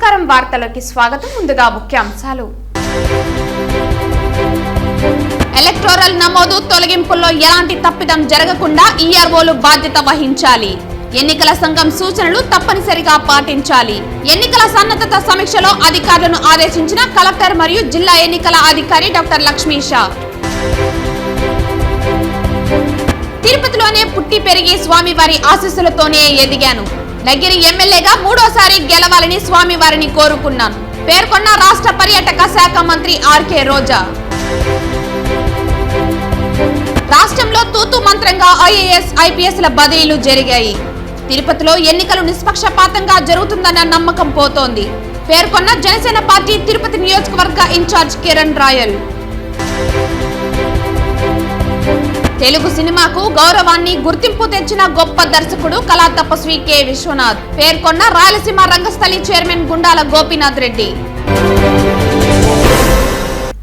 శుక్రవారం వార్తలోకి స్వాగతం. ముందుగా ముఖ్యాంశాలు. ఎలక్టోరల్ నమోదు తొలగింపుల్లో ఎలాంటి తప్పిదం జరగకుండా ఈఆర్ఓలు బాధ్యత వహించాలి. ఎన్నికల సంఘం సూచనలు తప్పనిసరిగా పాటించాలి. ఎన్నికల సన్నద్ధత సమీక్షలో అధికారులను ఆదేశించిన కలెక్టర్ మరియు జిల్లా ఎన్నికల అధికారి డాక్టర్ లక్ష్మీషా. తిరుపతిలోనే పుట్టి పెరిగి స్వామివారి ఆశీస్సులతోనే ఎదిగాను. నగిరి ఎమ్మెల్యేగా మూడోసారి గెలవాలని స్వామివారిని కోరుకున్నాను పేర్కొన్న రాష్ట్ర పర్యాటక శాఖ మంత్రి ఆర్కే రోజా. రాష్ట్రంలో తూతు మంత్రంగా ఐఏఎస్ ఐపీఎస్ల బదిలీలు జరిగాయి. తిరుపతిలో ఎన్నికలు నిష్పక్షపాతంగా జరుగుతుందన్న నమ్మకం పోతోంది పేర్కొన్న జనసేన పార్టీ తిరుపతి నియోజకవర్గ ఇన్ఛార్జ్ కిరణ్ రాయల్. తెలుగు సినిమాకు గౌరవాన్ని గుర్తింపు తెచ్చిన గొప్ప దర్శకుడు కళా తపస్వి కె విశ్వనాథ్ పేర్కొన్న రాయలసీమ రంగస్థలి చైర్మన్ గుండాల గోపీనాథ్ రెడ్డి.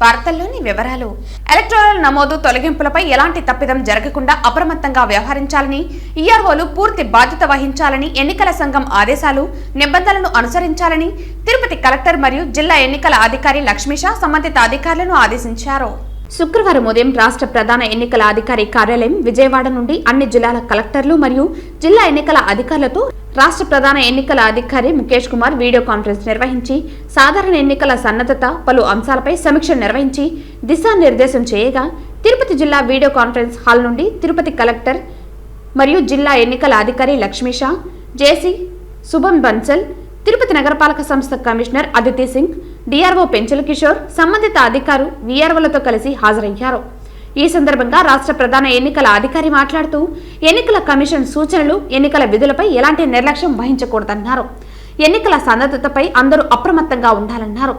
వార్తల్లోని వివరాలు. ఎలక్టోరల్ నమోదు తొలగింపులపై ఎలాంటి తప్పిదం జరగకుండా అప్రమత్తంగా వ్యవహరించాలని, ఈఆర్ఓలు పూర్తి బాధ్యత వహించాలని ఎన్నికల సంఘం ఆదేశాలు, నిబంధనలను అనుసరించాలని తిరుపతి కలెక్టర్ మరియు జిల్లా ఎన్నికల అధికారి లక్ష్మీషా సంబంధిత అధికారులను ఆదేశించారు. శుక్రవారం ఉదయం రాష్ట్ర ప్రధాన ఎన్నికల అధికారి కార్యాలయం విజయవాడ నుండి అన్ని జిల్లాల కలెక్టర్లు మరియు జిల్లా ఎన్నికల అధికారులతో రాష్ట్ర ప్రధాన ఎన్నికల అధికారి ముఖేష్ కుమార్ వీడియో కాన్ఫరెన్స్ నిర్వహించి సాధారణ ఎన్నికల సన్నద్ధత పలు అంశాలపై సమీక్ష నిర్వహించి దిశానిర్దేశం చేయగా, తిరుపతి జిల్లా వీడియో కాన్ఫరెన్స్ హాల్ నుండి తిరుపతి కలెక్టర్ మరియు జిల్లా ఎన్నికల అధికారి లక్ష్మీషా, జేసీ శుభం బన్సల్, తిరుపతి నగరపాలక సంస్థ కమిషనర్ అదితి సింగ్, డిఆర్ఓ పెంచల కిషోర్ సంబంధిత అధికారు వీఆర్ఓలతో కలిసి హాజరయ్యారు. ఈ సందర్భంగా రాష్ట్ర ప్రధాన ఎన్నికల అధికారి మాట్లాడుతూ ఎన్నికల కమిషన్ సూచనలు, ఎన్నికల విధులపై ఎలాంటి నిర్లక్ష్యం వహించకూడదన్నారు. ఎన్నికల సన్నద్ధతపై అందరూ అప్రమత్తంగా ఉండాలన్నారు.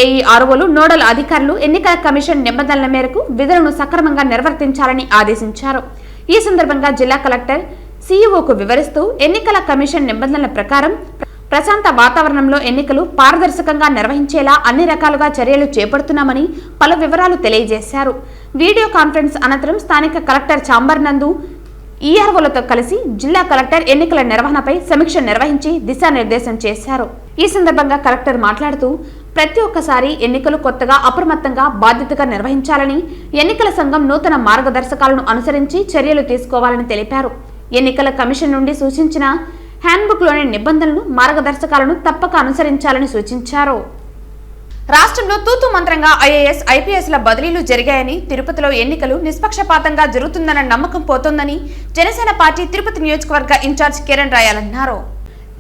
ఏఈఆర్ఓలు, నోడల్ అధికారులు ఎన్నికల కమిషన్ నిబంధనల మేరకు విధులను సక్రమంగా నిర్వర్తించాలని ఆదేశించారు. ఈ సందర్భంగా జిల్లా కలెక్టర్ సీఈఓకు వివరిస్తూ ఎన్నికల కమిషన్ నిబంధనల ప్రకారం ప్రశాంత వాతావరణంలో ఎన్నికలు పారదర్శకంగా నిర్వహించేలా అన్ని రకాలుగా చర్యలు చేపడుతున్నామని పలు వివరాలు తెలియజేశారు. వీడియో కాన్ఫరెన్స్ అనంతరం స్థానిక కలెక్టర్ ఛాంబర్ నందు ఈఆర్ఓలతో కలిసి జిల్లా కలెక్టర్ ఎన్నికల నిర్వహణపై సమీక్ష నిర్వహించి దిశానిర్దేశం చేశారు. ఈ సందర్భంగా కలెక్టర్ మాట్లాడుతూ ప్రతి ఒక్కసారి ఎన్నికలు కొత్తగా, అప్రమత్తంగా, బాధ్యతగా నిర్వహించాలని, ఎన్నికల సంఘం నూతన మార్గదర్శకాలను అనుసరించి చర్యలు తీసుకోవాలని తెలిపారు. ఎన్నికల కమిషన్ నుండి సూచించిన హ్యాండ్బుక్ లోని నిబంధనలను, మార్గదర్శకాలను తప్పక అనుసరించాలని సూచించారు. రాష్ట్రంలో తూతు మంత్రంగా ఐఏఎస్ ఐపీఎస్ల బదిలీలు జరిగాయని, తిరుపతిలో ఎన్నికలు నిష్పక్షపాతంగా జరుగుతుందన్న నమ్మకం పోతోందని జనసేన పార్టీ తిరుపతి నియోజకవర్గ ఇన్ఛార్జ్ కిరణ్ రాయల్ అన్నారు.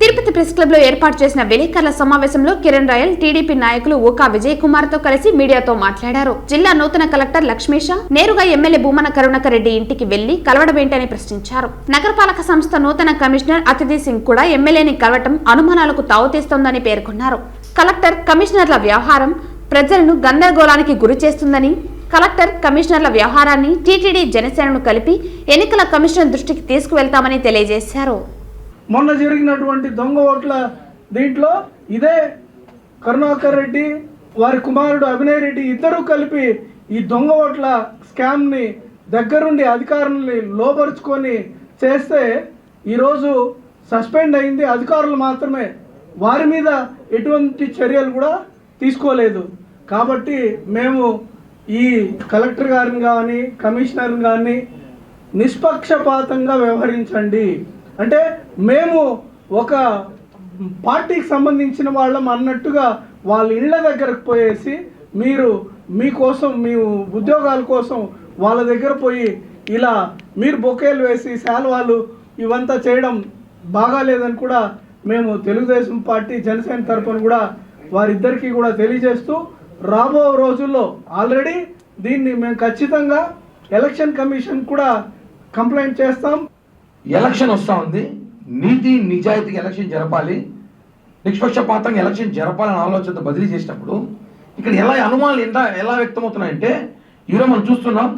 తిరుపతి ప్రెస్ క్లబ్ లో ఏర్పాటు చేసిన విలేకరుల సమావేశంలో కిరణ్ రాయల్ టీడీపీ నాయకులు ఓకా విజయ్ కుమార్ తో కలిసి మీడియాతో మాట్లాడారు. జిల్లా నూతన కలెక్టర్ లక్ష్మీషా నేరుగా ఎమ్మెల్యే భూమన కరుణాకర్ రెడ్డి ఇంటికి వెళ్లి కలవడమేంటని ప్రశ్నించారు. నగరపాలక సంస్థ నూతన కమిషనర్ అతిథి సింగ్ కూడా ఎమ్మెల్యేని కలవటం అనుమానాలకు తావుతీస్తోందని పేర్కొన్నారు. కలెక్టర్, కమిషనర్ల వ్యవహారం ప్రజలను గందరగోళానికి గురి చేస్తుందని, కలెక్టర్, కమిషనర్ల వ్యవహారాన్ని టీటీడీ, జనసేనను కలిపి ఎన్నికల కమిషనర్ దృష్టికి తీసుకువెళ్తామని తెలియజేశారు. మొన్న జరిగినటువంటి దొంగ ఓట్ల దీంట్లో ఇదే కరుణాకర్ రెడ్డి, వారి కుమారుడు అభినయ్ రెడ్డి ఇద్దరూ కలిపి ఈ దొంగ ఓట్ల స్కామ్ని దగ్గరుండి అధికారుల్ని లోపరుచుకొని చేస్తే ఈరోజు సస్పెండ్ అయింది అధికారులు మాత్రమే. వారి మీద ఎటువంటి చర్యలు కూడా తీసుకోలేదు. కాబట్టి మేము ఈ కలెక్టర్ గారిని కానీ, కమిషనర్ని కానీ నిష్పక్షపాతంగా వ్యవహరించండి అంటే, మేము ఒక పార్టీకి సంబంధించిన వాళ్ళం అన్నట్టుగా వాళ్ళ ఇళ్ల దగ్గరకు పోయేసి మీకోసం, మీ ఉద్యోగాల కోసం వాళ్ళ దగ్గర పోయి ఇలా మీరు బొకేలు వేసి శాలువాలు ఇవంతా చేయడం బాగాలేదని కూడా మేము తెలుగుదేశం పార్టీ, జనసేన తరఫున కూడా వారిద్దరికీ కూడా తెలియజేస్తూ, రాబో రోజుల్లో ఆల్రెడీ దీన్ని మేము ఖచ్చితంగా ఎలక్షన్ కమిషన్ కూడా కంప్లైంట్ చేస్తాం. ఎలక్షన్ వస్తూ ఉంది, నీతి నిజాయితీగా ఎలక్షన్ జరపాలి, నిష్పక్షపాతంగా ఎలక్షన్ జరపాలని ఆలోచనతో బదిలీ చేసినప్పుడు ఇక్కడ అనుమానాలు ఎలా వ్యక్తమవుతున్నాయంటే, ఈరోజు మనం చూస్తున్నాం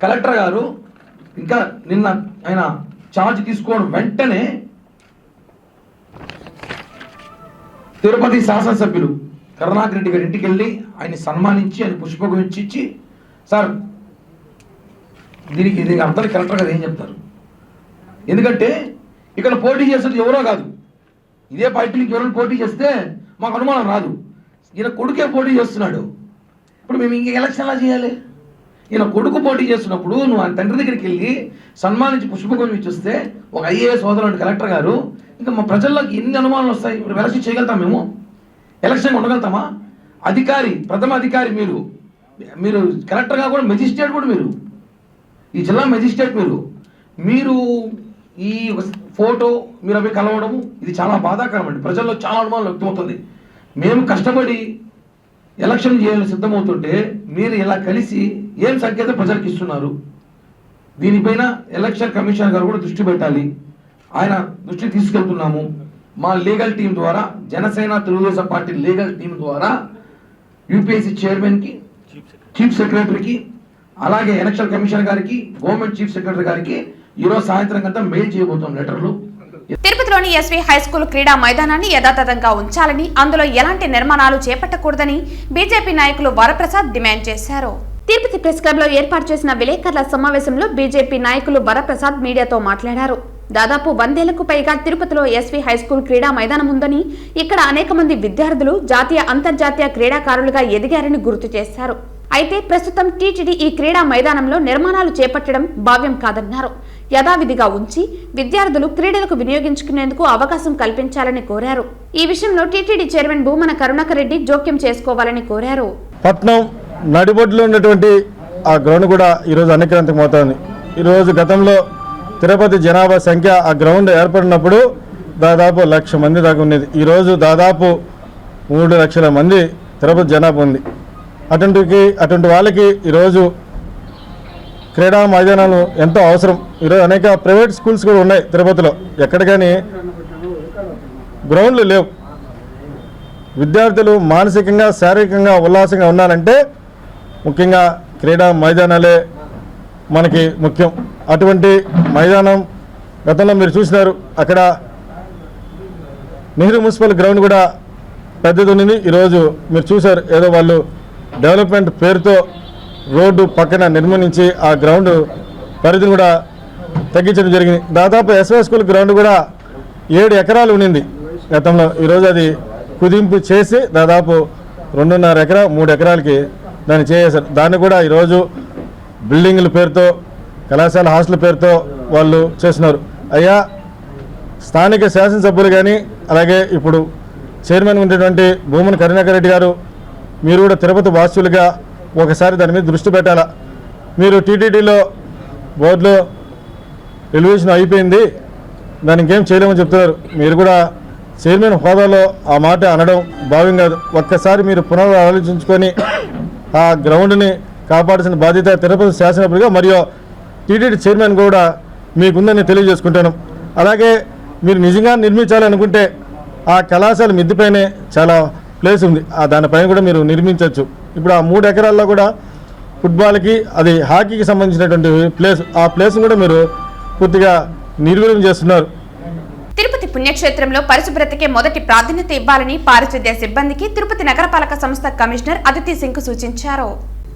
కలెక్టర్ గారు ఇంకా నిన్న ఆయన ఛార్జ్ తీసుకోవడం వెంటనే తిరుపతి శాసనసభ్యులు కరుణాకర్ రెడ్డి గారి ఇంటికి వెళ్ళి ఆయన సన్మానించి, ఆయన పుష్పగుచ్చి ఇచ్చి, సార్ దీనికి అర్థం కలెక్టర్ గారు ఏం చెప్తారు? ఎందుకంటే ఇక్కడ పోటీ చేసేది ఎవరో కాదు, ఇదే పార్టీకి ఎవరైనా పోటీ చేస్తే మాకు అనుమానం రాదు. ఈయన కొడుకే పోటీ చేస్తున్నాడు, ఇప్పుడు మేము ఇంక ఎలక్షన్ ఎలా చేయాలి? ఈయన కొడుకు పోటీ చేస్తున్నప్పుడు నువ్వు ఆయన తండ్రి దగ్గరికి వెళ్ళి సన్మానించి పుష్పగుచ్చం ఇచ్చిస్తే ఒక ఐఏఎస్ సోదరుడు కలెక్టర్ గారు, ఇంకా మా ప్రజల్లోకి ఎన్ని అనుమానాలు వస్తాయి? ఇప్పుడు ఎలక్షన్ చేయగలుగుతాం? మేము ఎలక్షన్ ఉండగలుగుతామా? అధికారి, ప్రథమ అధికారి మీరు కలెక్టర్గా కూడా మెజిస్ట్రేట్ కూడా మీరు, ఈ జిల్లా మెజిస్ట్రేట్ మీరు ఈ ఫోటో మీరు అవి కలవడము ఇది చాలా బాధాకరం అండి. ప్రజల్లో చాలా అనుమానం వ్యక్తమవుతుంది. మేము కష్టపడి ఎలక్షన్ చేయాలని సిద్ధమవుతుంటే మీరు ఇలా కలిసి ఏం సంకేతం ప్రజలకు ఇస్తున్నారు? దీనిపైన ఎలక్షన్ కమిషన్ గారు కూడా దృష్టి పెట్టాలి. ఆయన దృష్టికి తీసుకెళ్తున్నాము. మా లీగల్ టీం ద్వారా, Janasena Telugu Desam party legal team ద్వారా యూపీఎస్సీ చైర్మన్కి, చీఫ్ సెక్రటరీకి, అలాగే ఎలక్షన్ కమిషన్ గారికి, గవర్నమెంట్ చీఫ్ సెక్రటరీ గారికి ఈరోజు సాయంత్రం కంతా మెయిల్ చేయబోతాం లెటర్లు. తిరుపతిలోని ఎస్వి హైస్కూల్ క్రీడా మైదానాన్ని యథాతథంగా ఉంచాలని, అందులో ఎలాంటి నిర్మాణాలు చేపట్టకూడదని బీజేపీ నాయకులు వరప్రసాద్ డిమాండ్ చేశారు. తిరుపతి ప్రెస్ క్లబ్ లో ఏర్పాటు చేసిన విలేకరుల సమావేశంలో బీజేపీ నాయకులు వరప్రసాద్ మీడియాతో మాట్లాడారు. దాదాపు 100 ఏళ్లకు పైగా తిరుపతిలో ఎస్వి హైస్కూల్ క్రీడా మైదానం ఉందని, ఇక్కడ అనేక మంది విద్యార్థులు జాతీయ అంతర్జాతీయ క్రీడాకారులుగా ఎదిగారని గుర్తు చేశారు. అయితే ప్రస్తుతం టీటీడీ ఈ క్రీడా మైదానంలో నిర్మాణాలు చేపట్టడం భావ్యం కాదన్నారు. యథావిధిగా ఉంచి విద్యార్థులు క్రీడలకు వినియోగించుకునేందుకు అవకాశం కల్పించాలని కోరారు. ఈ విషయంలో టీటీడీ చైర్మన్ భూమన కరుణాకర్ రెడ్డి జోక్యం చేసుకోవాలని కోరారు. పట్నం నడిబొడ్డులో ఉన్నటువంటి ఆ గ్రౌండ్ కూడా ఈరోజు అన్నిక్రాంతమవుతోంది. ఈరోజు గతంలో తిరుపతి జనాభా సంఖ్య ఆ గ్రౌండ్ ఏర్పడినప్పుడు దాదాపు 1,00,000 మంది దాకా ఉండేది. ఈరోజు దాదాపు 3 లక్షల మంది తిరుపతి జనాభా ఉంది. అటువంటి వాళ్ళకి ఈరోజు క్రీడా మైదానాలు ఎంతో అవసరం. ఈరోజు అనేక ప్రైవేట్ స్కూల్స్ కూడా ఉన్నాయి తిరుపతిలో, ఎక్కడ కానీ గ్రౌండ్లు లేవు. విద్యార్థులు మానసికంగా, శారీరకంగా ఉల్లాసంగా ఉండాలంటే ముఖ్యంగా క్రీడా మైదానాలే మనకి ముఖ్యం. అటువంటి మైదానం గతంలో మీరు చూసినారు, అక్కడ నెహ్రూ మున్సిపల్ గ్రౌండ్ కూడా పెద్దది ఉన్నది. ఈరోజు మీరు చూశారు, ఏదో వాళ్ళు డెవలప్మెంట్ పేరుతో రోడ్డు పక్కన నిర్మించి ఆ గ్రౌండ్ పరిధిని కూడా తగ్గించడం జరిగింది. దాదాపు ఎస్వై స్కూల్ గ్రౌండ్ కూడా 7 ఎకరాలు ఉండింది గతంలో. ఈరోజు అది కుదింపు చేసి దాదాపు 2.5 ఎకరా 3 ఎకరాలకి దాన్ని చేసేశారు. దాన్ని కూడా ఈరోజు బిల్డింగ్ల పేరుతో, కళాశాల హాస్టల్ పేరుతో వాళ్ళు చేస్తున్నారు. అయ్యా, స్థానిక శాసనసభ్యులు కానీ, అలాగే ఇప్పుడు చైర్మన్ ఉండేటువంటి భూమన కరుణాకర్ రెడ్డి గారు, మీరు కూడా తిరుపతి వాసులుగా ఒకసారి దాని మీద దృష్టి పెట్టాలా. మీరు టీటీడీలో బోర్డులో ఎలివేషన్ అయిపోయింది, దానికి ఇంకేం చేయలేమని చెప్తున్నారు. మీరు కూడా చైర్మన్ హోదాలో ఆ మాట అనడం భావ్యం కాదు. ఒక్కసారి మీరు పునరాలోచించుకొని ఆ గ్రౌండ్ని కాపాడాల్సిన బాధ్యత తిరుపతి శాసనసభ్యులుగా మరియు టీటీడీ చైర్మన్ కూడా మీకుందని తెలియజేసుకుంటాను. అలాగే మీరు నిజంగా నిర్మించాలనుకుంటే ఆ కళాశాల మిద్దిపైనే చాలా ప్లేస్ ఉంది, దానిపైన కూడా మీరు నిర్మించవచ్చు. ఇప్పుడు ఆ 3 ఎకరాల్లో కూడా ఫుట్బాల్కి, అది హాకీకి సంబంధించినటువంటి ప్లేస్, ఆ ప్లేస్ కూడా మీరు పూర్తిగా నిర్వీర్యం చేస్తున్నారు. తిరుపతి పుణ్యక్షేత్రంలో పరిశుభ్రతకే మొదటి ప్రాధాన్యత ఇవ్వాలని పారిశుద్ధ్య సిబ్బందికి తిరుపతి నగరపాలక సంస్థ కమిషనర్ అదితి సింగ్ సూచించారు.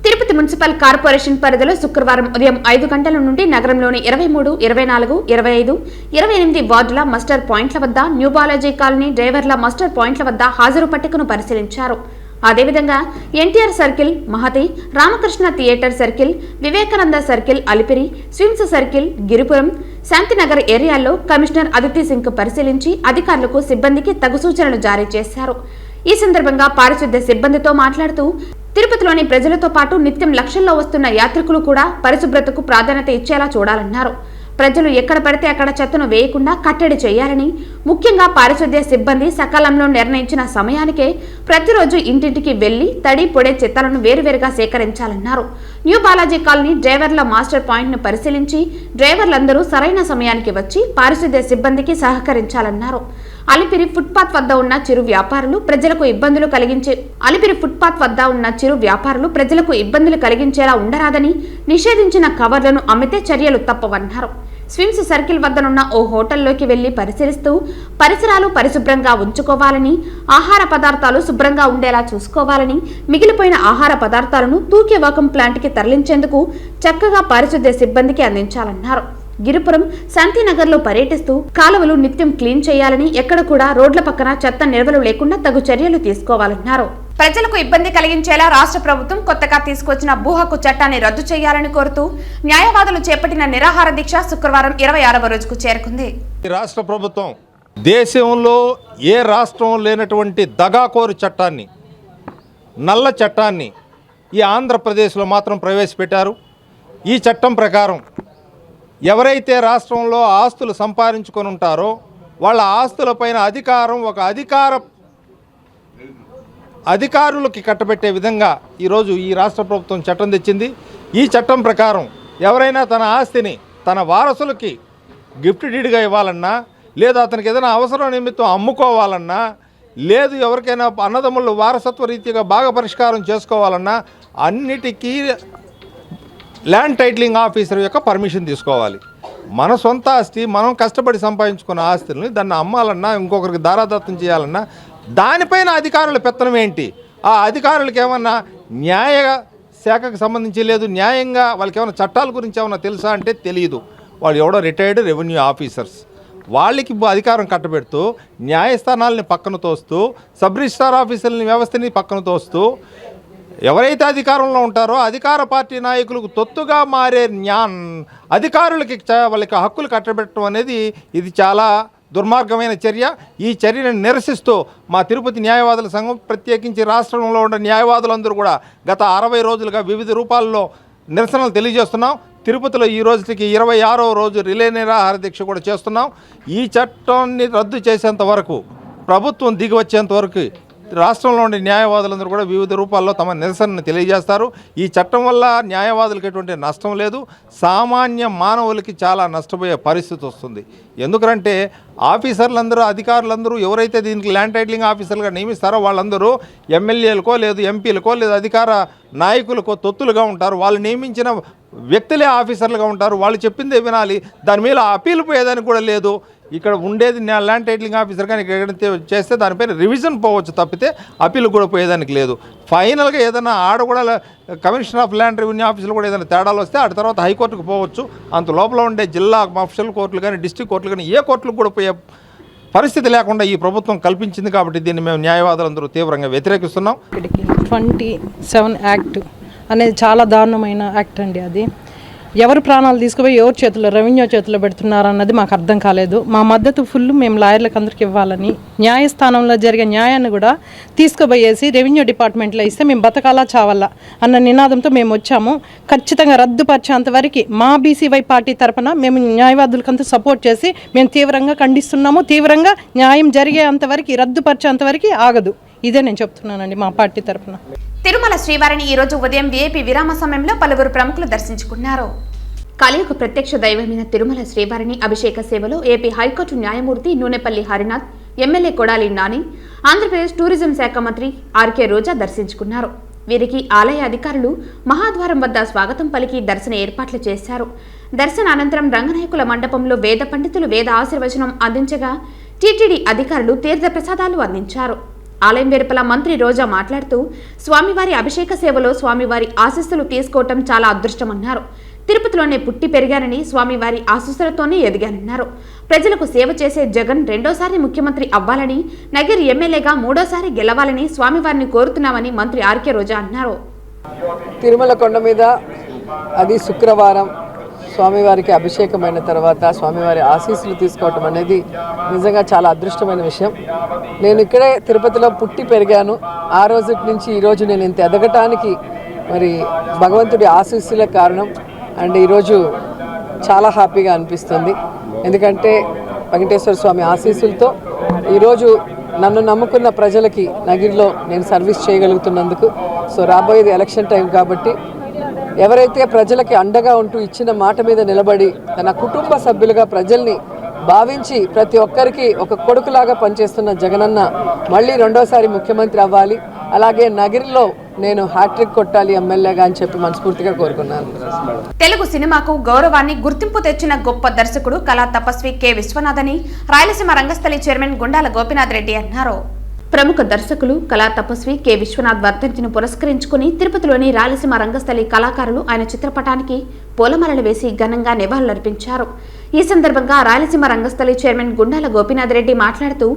తిరుపతి మున్సిపల్ కార్పొరేషన్ పరిధిలో శుక్రవారం ఉదయం 5 గంటల నుండి నగరంలోని 23, 24, 25, 28 వార్డుల మస్టర్ పాయింట్ల వద్ద, న్యూ బాలాజీ కాలనీ డ్రైవర్ల మస్టర్ పాయింట్ల వద్ద హాజరు పట్టికను పరిశీలించారు. అదేవిధంగా NTR circle, Mahathi, Ramakrishna theatre circle, Vivekananda circle, Alipiri, SVIMS circle, Giripuram, Shantinagar ఏరియాల్లో కమిషనర్ అదితి సింగ్ పరిశీలించి అధికారులకు, సిబ్బందికి తగు సూచనలు జారీ చేశారు. ఈ సందర్భంగా పారిశుద్ధ్య సిబ్బందితో మాట్లాడుతూ, తిరుపతిలోని ప్రజలతో పాటు నిత్యం లక్షల్లో వస్తున్న యాత్రికులు కూడా పరిశుభ్రతకు ప్రాధాన్యత ఇచ్చేలా చూడాలన్నారు. ప్రజలు ఎక్కడ పడితే అక్కడ చెత్తను వేయకుండా కట్టడి చేయాలని, ముఖ్యంగా పారిశుద్ధ్య సిబ్బంది సకాలంలో నిర్ణయించిన సమయానికే ప్రతిరోజు ఇంటింటికి వెళ్లి తడి, పొడి చెత్తలను వేరువేరుగా సేకరించాలన్నారు. న్యూ బాలాజీ కాలనీ డ్రైవర్ల మాస్టర్ పాయింట్ ను పరిశీలించి డ్రైవర్లందరూ సరైన సమయానికి వచ్చి పారిశుద్ధ్య సిబ్బందికి సహకరించాలన్నారు. అలిపిరి ఫుట్పాత్ వద్ద ఉన్న చిరు వ్యాపారులు ప్రజలకు ఇబ్బందులు కలిగించేలా ఉండరాదని, నిషేధించిన కవర్లను అమ్మితే చర్యలు తప్పవన్నారు. స్విమ్స్ సర్కిల్ వద్దనున్న ఓ హోటల్లోకి వెళ్లి పరిశీలిస్తూ పరిసరాలు పరిశుభ్రంగా ఉంచుకోవాలని, ఆహార పదార్థాలు శుభ్రంగా ఉండేలా చూసుకోవాలని, మిగిలిపోయిన ఆహార పదార్థాలను తూకే వాకం ప్లాంట్కి తరలించేందుకు చక్కగా పారిశుద్ధ్య సిబ్బందికి అందించాలన్నారు. గిరిపురం శాంతినగర్లో పర్యటిస్తూ కాలువలు నిత్యం క్లీన్ చేయాలని, ఎక్కడ కూడా రోడ్ల పక్కన చెత్త నిల్వలు లేకుండా తగు చర్యలు తీసుకోవాలన్నారు. ప్రజలకు ఇబ్బంది కలిగించేలా రాష్ట్ర ప్రభుత్వం కొత్తగా తీసుకొచ్చిన భూ హక్కు చట్టాన్ని రద్దు చేయాలని కోరుతూ న్యాయవాదులు చేపట్టిన నిరాహార దీక్ష శుక్రవారం 26వ రోజుకు చేరుకుంది. రాష్ట్ర ప్రభుత్వం దేశంలో ఏ రాష్ట్రం లేనటువంటి దగాకోరు చట్టాన్ని, నల్ల చట్టాన్ని ఈ ఆంధ్రప్రదేశ్లో మాత్రం ప్రవేశపెట్టారు. ఈ చట్టం ప్రకారం ఎవరైతే రాష్ట్రంలో ఆస్తులు సంపాదించుకొని ఉంటారో వాళ్ళ ఆస్తులపైన అధికారం ఒక అధికారులకి కట్టబెట్టే విధంగా ఈరోజు ఈ రాష్ట్ర ప్రభుత్వం చట్టం తెచ్చింది. ఈ చట్టం ప్రకారం ఎవరైనా తన ఆస్తిని తన వారసులకి గిఫ్ట్ డీడ్గా ఇవ్వాలన్నా, లేదా అతనికి ఏదైనా అవసరం నిమిత్తం అమ్ముకోవాలన్నా, లేదు ఎవరికైనా అన్నదమ్ములు వారసత్వ రీతిగా బాగా పరిష్కారం చేసుకోవాలన్నా అన్నిటికీ ల్యాండ్ టైటిలింగ్ ఆఫీసర్ యొక్క పర్మిషన్ తీసుకోవాలి. మన సొంత ఆస్తి, మనం కష్టపడి సంపాదించుకున్న ఆస్తుల్ని దాన్ని అమ్మాలన్నా, ఇంకొకరికి దారాదత్తం చేయాలన్నా దానిపైన అధికారుల పెత్తనం ఏంటి? ఆ అధికారులకు ఏమన్నా న్యాయ శాఖకు సంబంధించి లేదు, న్యాయంగా వాళ్ళకి ఏమైనా చట్టాల గురించి ఏమన్నా తెలుసా అంటే తెలియదు. వాళ్ళు ఎవడో రిటైర్డ్ రెవెన్యూ ఆఫీసర్స్, వాళ్ళకి అధికారం కట్టబెడుతూ న్యాయస్థానాలని పక్కన తోస్తూ, సబ్ రిజిస్ట్రార్ ఆఫీసర్లని వ్యవస్థని పక్కన తోస్తూ, ఎవరైతే అధికారంలో ఉంటారో అధికార పార్టీ నాయకులకు తొత్తుగా మారే అధికారులకి వాళ్ళకి హక్కులు కట్టబెట్టడం అనేది ఇది చాలా దుర్మార్గమైన చర్య. ఈ చర్యను నిరసిస్తూ మా తిరుపతి న్యాయవాదుల సంఘం, ప్రత్యేకించి రాష్ట్రంలో ఉన్న న్యాయవాదులందరూ కూడా గత 60 రోజులుగా వివిధ రూపాల్లో నిరసనలు తెలియజేస్తున్నాం. తిరుపతిలో ఈ రోజుకి 26వ రోజు రిలే నిరాహార దీక్ష కూడా చేస్తున్నాం. ఈ చట్టాన్ని రద్దు చేసేంత వరకు, ప్రభుత్వం దిగి వచ్చేంత వరకు రాష్ట్రంలో ఉండే న్యాయవాదులందరూ కూడా వివిధ రూపాల్లో తమ నిరసనను తెలియజేస్తారు. ఈ చట్టం వల్ల న్యాయవాదులకు ఎటువంటి నష్టం లేదు, సామాన్య మానవులకి చాలా నష్టపోయే పరిస్థితి వస్తుంది. ఎందుకంటే ఆఫీసర్లందరూ, అధికారులందరూ ఎవరైతే దీనికి ల్యాండ్ టైటిలింగ్ ఆఫీసర్లుగా నియమిస్తారో వాళ్ళందరూ ఎమ్మెల్యేలకో లేదు ఎంపీలకో లేదు అధికార నాయకులకో తొత్తులుగా ఉంటారు. వాళ్ళు నియమించిన వ్యక్తులే ఆఫీసర్లుగా ఉంటారు. వాళ్ళు చెప్పిందే వినాలి. దాని మీద అప్పీల్ పోయేదానికి కూడా లేదు. ఇక్కడ ఉండేది ల్యాండ్ టైటిలింగ్ ఆఫీసర్ కానీ ఇక్కడ చేస్తే దానిపైన రివిజన్ పోవచ్చు తప్పితే అప్పీల్ కూడా పోయేదానికి లేదు. ఫైనల్గా ఏదైనా ఆడ కూడా కమిషనర్ ఆఫ్ ల్యాండ్ రెవెన్యూ ఆఫీసులు కూడా ఏదైనా తేడాలు వస్తే ఆ తర్వాత హైకోర్టుకు పోవచ్చు. అంత లోపల ఉండే జిల్లా మఫ్షల్ కోర్టులు కానీ, డిస్ట్రిక్ట్ కోర్టులు కానీ ఏ కోర్టులకు కూడా పోయే పరిస్థితి లేకుండా ఈ ప్రభుత్వం కల్పించింది. కాబట్టి దీన్ని మేము న్యాయవాదులందరూ తీవ్రంగా వ్యతిరేకిస్తున్నాం. 27 యాక్ట్ అనేది చాలా దారుణమైన యాక్ట్ అండి. అది ఎవరు ప్రాణాలు తీసుకుపోయి ఎవరి చేతుల్లో, రెవెన్యూ చేతుల్లో పెడుతున్నారు అన్నది మాకు అర్థం కాలేదు. మా మద్దతు ఫుల్ మేము లాయర్లకు అందరికి ఇవ్వాలని, న్యాయస్థానంలో జరిగే న్యాయాన్ని కూడా తీసుకుపోయేసి రెవెన్యూ డిపార్ట్మెంట్లో ఇస్తే మేము బతకాలా చావాలా అన్న నినాదంతో మేము వచ్చాము. ఖచ్చితంగా రద్దుపరిచేంతవరకు మా బీసీవై పార్టీ తరఫున మేము న్యాయవాదులకంతా సపోర్ట్ చేసి మేము తీవ్రంగా ఖండిస్తున్నాము. తీవ్రంగా న్యాయం జరిగేంతవరకు, రద్దుపరిచేంతవరకు ఆగదు. ఇదే నేను చెప్తున్నానండి మా పార్టీ తరఫున. తిరుమల శ్రీవారిని ఈ రోజు ఉదయం వీఐపీ విరామ సమయంలో పలువురు ప్రముఖులు దర్శించుకున్నారు. కలియుగ ప్రత్యక్ష దైవమైన తిరుమల శ్రీవారిని అభిషేక సేవలో ఏపీ హైకోర్టు న్యాయమూర్తి నూనెపల్లి హరినాథ్, ఎమ్మెల్యే కొడాలి నాని, ఆంధ్రప్రదేశ్ టూరిజం శాఖ మంత్రి ఆర్కే రోజా దర్శించుకున్నారు. వీరికి ఆలయ అధికారులు మహాద్వారం వద్ద స్వాగతం పలికి దర్శన ఏర్పాట్లు చేశారు. దర్శన అనంతరం రంగనాయకుల మండపంలో వేద పండితులు వేద ఆశీర్వచనం అందించగా టీటీడీ అధికారులు తీర్థ ప్రసాదాలు అందించారు. ఆలయం వెలుపల మంత్రి రోజా మాట్లాడుతూ స్వామివారి అభిషేక సేవలో స్వామివారి ఆశీస్సులు తీసుకోవటం చాలా అదృష్టమన్నారు. తిరుపతిలోనే పుట్టి పెరిగానని, స్వామివారి ఆశీస్సులతోనే ఎదిగానన్నారు. ప్రజలకు సేవ చేసే జగన్ రెండోసారి ముఖ్యమంత్రి అవ్వాలని, నగిరి ఎమ్మెల్యేగా మూడోసారి గెలవాలని స్వామివారిని కోరుతున్నామని మంత్రి ఆర్కే రోజా అన్నారు. తిరుమల కొండ మీద అది శుక్రవారం స్వామివారికి అభిషేకమైన తర్వాత స్వామివారి ఆశీస్సులు తీసుకోవటం అనేది నిజంగా చాలా అదృష్టమైన విషయం. నేను ఇక్కడే తిరుపతిలో పుట్టి పెరిగాను. ఆ రోజు నుంచి ఈరోజు నేను ఇంత ఎదగటానికి మరి భగవంతుడి ఆశీస్సులే కారణం. అండ్ ఈరోజు చాలా హ్యాపీగా అనిపిస్తుంది. ఎందుకంటే వెంకటేశ్వర స్వామి ఆశీస్సులతో ఈరోజు నన్ను నమ్ముకున్న ప్రజలకి నగిరిలో నేను సర్వీస్ చేయగలుగుతున్నందుకు. సో రాబోయేది ఎలక్షన్ టైం కాబట్టి ఎవరైతే ప్రజలకి అండగా ఉంటూ ఇచ్చిన మాట మీద నిలబడి తన కుటుంబ సభ్యులుగా ప్రజల్ని భావించి ప్రతి ఒక్కరికి ఒక కొడుకులాగా పనిచేస్తున్న జగనన్న మళ్ళీ రెండోసారి ముఖ్యమంత్రి అవ్వాలి. అలాగే నగిరిలో నేను హ్యాట్రిక్ కొట్టాలి ఎమ్మెల్యేగా అని చెప్పి మనస్ఫూర్తిగా కోరుకున్నాను. తెలుగు సినిమాకు గౌరవాన్ని, గుర్తింపు తెచ్చిన గొప్ప దర్శకుడు కళా తపస్వి కె విశ్వనాథ్ అని రాయలసీమ రంగస్థలి చైర్మన్ గుండాల గోపీనాథ్ రెడ్డి అన్నారు. ప్రముఖ దర్శకులు కళా తపస్వి కె విశ్వనాథ్ వర్ధంతిని పురస్కరించుకుని తిరుపతిలోని రాయలసీమ రంగస్థలి కళాకారులు ఆయన చిత్రపటానికి పూలమాలలు వేసి ఘనంగా నివాళులర్పించారు. ఈ సందర్భంగా రాయలసీమ రంగస్థలి చైర్మన్ గుండాల గోపీనాథ్ రెడ్డి మాట్లాడుతూ